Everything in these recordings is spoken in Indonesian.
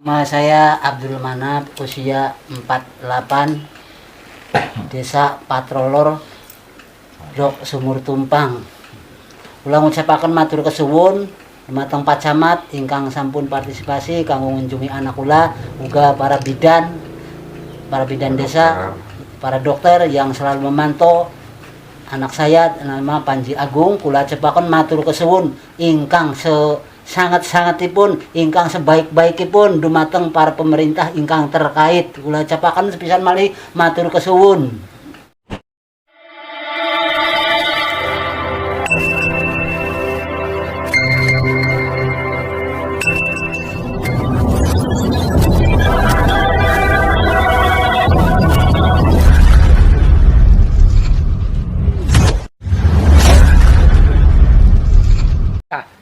Nama saya Abdul Manap, usia 48, Desa Patrolor, Blok Sumur Tumpang. Ulang ucapaken matur kesuwun dumateng Pacamat ingkang sampun partisipasi kanggo ngunjungi anak kula, uga para bidan desa, para dokter yang selalu memantau anak saya. Nama Panji Agung, kula ucapaken matur kesuwun ingkang sangat-sangatipun, ingkang sebaik-baikipun dumateng para pemerintah ingkang terkait. Kula ucapaken sepisan malih matur kesuwun.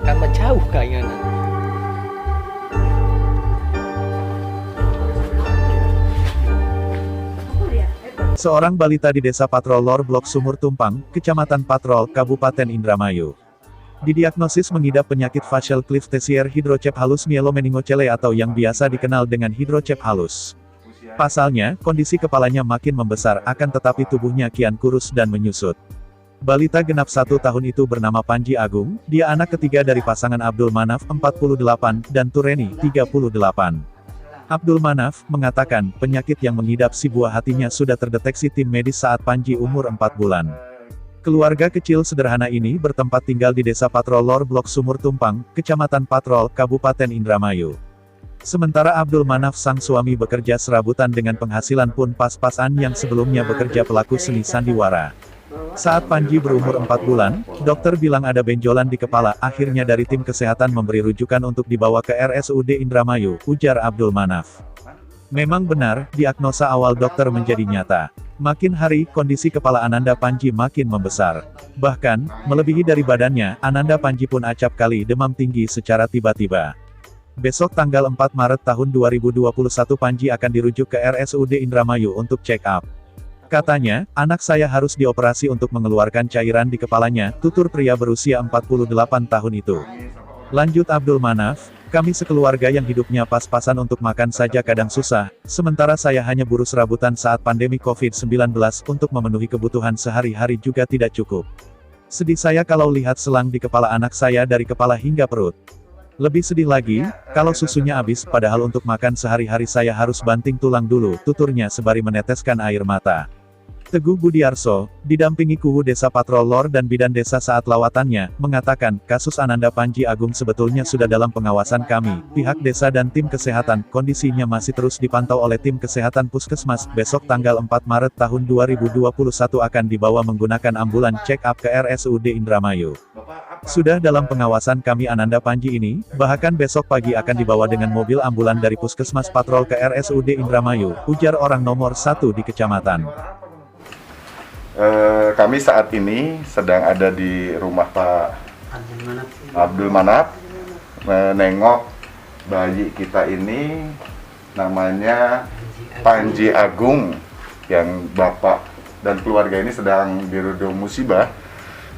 Kan menjauh keinginan. Seorang balita di Desa Patrolor Blok Sumur Tumpang, Kecamatan Patrol, Kabupaten Indramayu, didiagnosis mengidap penyakit facial cleft tesier hidrocephalus myelomeningocele atau yang biasa dikenal dengan hidrocephalus. Pasalnya, kondisi kepalanya makin membesar akan tetapi tubuhnya kian kurus dan menyusut. Balita genap 1 tahun itu bernama Panji Agung, dia anak ketiga dari pasangan Abdul Manaf 48 dan Tureni 38. Abdul Manaf mengatakan penyakit yang mengidap si buah hatinya sudah terdeteksi tim medis saat Panji umur 4 bulan. Keluarga kecil sederhana ini bertempat tinggal di Desa Patrolor Blok Sumur Tumpang, Kecamatan Patrol, Kabupaten Indramayu. Sementara Abdul Manaf sang suami bekerja serabutan dengan penghasilan pun pas-pasan yang sebelumnya bekerja pelaku seni sandiwara. Saat Panji berumur 4 bulan, dokter bilang ada benjolan di kepala, akhirnya dari tim kesehatan memberi rujukan untuk dibawa ke RSUD Indramayu, ujar Abdul Manaf. Memang benar, diagnosa awal dokter menjadi nyata. Makin hari, kondisi kepala Ananda Panji makin membesar. Bahkan, melebihi dari badannya, Ananda Panji pun acap kali demam tinggi secara tiba-tiba. Besok tanggal 4 Maret tahun 2021 Panji akan dirujuk ke RSUD Indramayu untuk check up. Katanya, anak saya harus dioperasi untuk mengeluarkan cairan di kepalanya, tutur pria berusia 48 tahun itu. Lanjut Abdul Manaf, kami sekeluarga yang hidupnya pas-pasan untuk makan saja kadang susah, sementara saya hanya buruh serabutan saat pandemi COVID-19 untuk memenuhi kebutuhan sehari-hari juga tidak cukup. Sedih saya kalau lihat selang di kepala anak saya dari kepala hingga perut. Lebih sedih lagi, kalau susunya habis, padahal untuk makan sehari-hari saya harus banting tulang dulu, tuturnya sembari meneteskan air mata. Teguh Budiarso, didampingi Kuhu Desa Patrolor dan Bidan Desa saat lawatannya, mengatakan, kasus Ananda Panji Agung sebetulnya sudah dalam pengawasan kami, pihak desa dan tim kesehatan, kondisinya masih terus dipantau oleh tim kesehatan Puskesmas, besok tanggal 4 Maret tahun 2021 akan dibawa menggunakan ambulan check up ke RSUD Indramayu. Sudah dalam pengawasan kami Ananda Panji ini, bahkan besok pagi akan dibawa dengan mobil ambulan dari Puskesmas Patrol ke RSUD Indramayu, ujar orang nomor 1 di kecamatan. Kami saat ini sedang ada di rumah Pak Abdul Manap menengok bayi kita ini, namanya Panji Agung, yang bapak dan keluarga ini sedang dirudung musibah.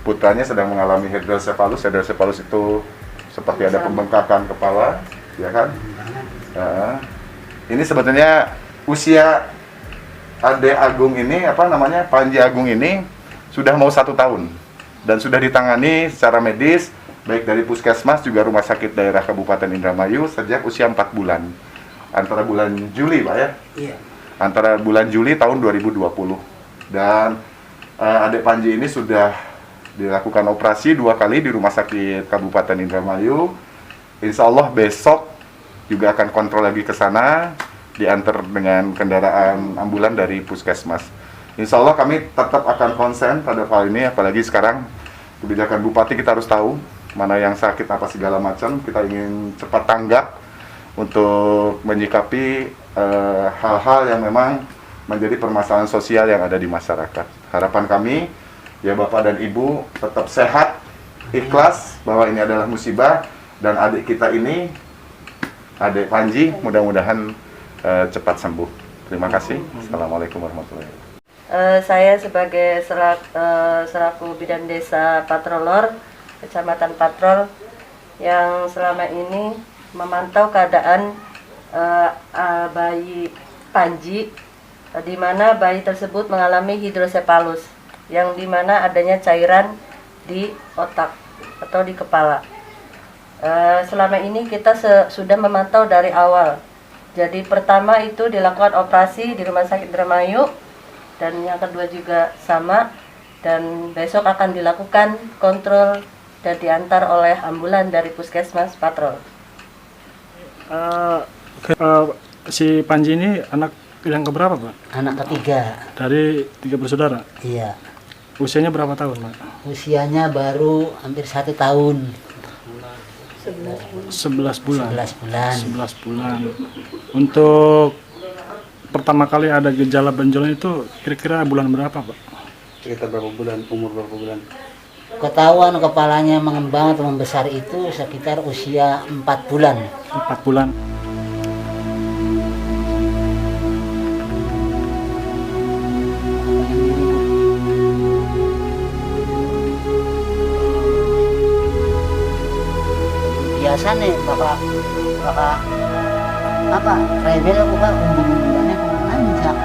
Putranya sedang mengalami hidrocephalus. Hidrocephalus itu seperti ada pembengkakan kepala, ya kan? Ini sebetulnya usia Ade Agung ini, Panji Agung ini sudah mau 1 tahun dan sudah ditangani secara medis baik dari Puskesmas juga Rumah Sakit Daerah Kabupaten Indramayu sejak usia 4 bulan, antara bulan Juli, Pak ya? Iya. Antara bulan Juli tahun 2020. Dan Ade Panji ini sudah dilakukan operasi 2 kali di Rumah Sakit Kabupaten Indramayu. Insya Allah besok juga akan kontrol lagi ke sana, diantar dengan kendaraan ambulan dari Puskesmas. Insya Allah kami tetap akan konsen pada hal ini, apalagi sekarang kebijakan Bupati kita harus tahu mana yang sakit apa segala macam. Kita ingin cepat tanggap untuk menyikapi hal-hal yang memang menjadi permasalahan sosial yang ada di masyarakat. Harapan kami, ya Bapak dan Ibu tetap sehat, ikhlas bahwa ini adalah musibah, dan adik kita ini, adik Panji, mudah-mudahan cepat sembuh. Terima kasih. Assalamualaikum warahmatullahi wabarakatuh. Saya sebagai selaku Bidan Desa Patrolor, Kecamatan Patrol, yang selama ini memantau keadaan bayi Panji, di mana bayi tersebut mengalami hidrosepalus, yang di mana adanya cairan di otak atau di kepala. Selama ini kita sudah memantau dari awal. Jadi pertama itu dilakukan operasi di Rumah Sakit Indramayu, dan yang kedua juga sama, dan besok akan dilakukan kontrol dan diantar oleh ambulan dari Puskesmas Patrol. Si Panji ini anak yang keberapa, Pak? Anak ketiga. Dari 3 bersaudara? Iya. Usianya berapa tahun, Pak? Usianya baru hampir 1 tahun. 11 bulan. 11 bulan. 11 bulan. Untuk pertama kali ada gejala benjolan itu kira-kira bulan berapa, Pak? Sekitar berapa bulan, umur berapa bulan? Ketahuan kepalanya mengembang atau membesar itu sekitar usia 4 bulan. 4 bulan. Biasa nih bapak apa remel aku pak umur-umurannya kok nanjak.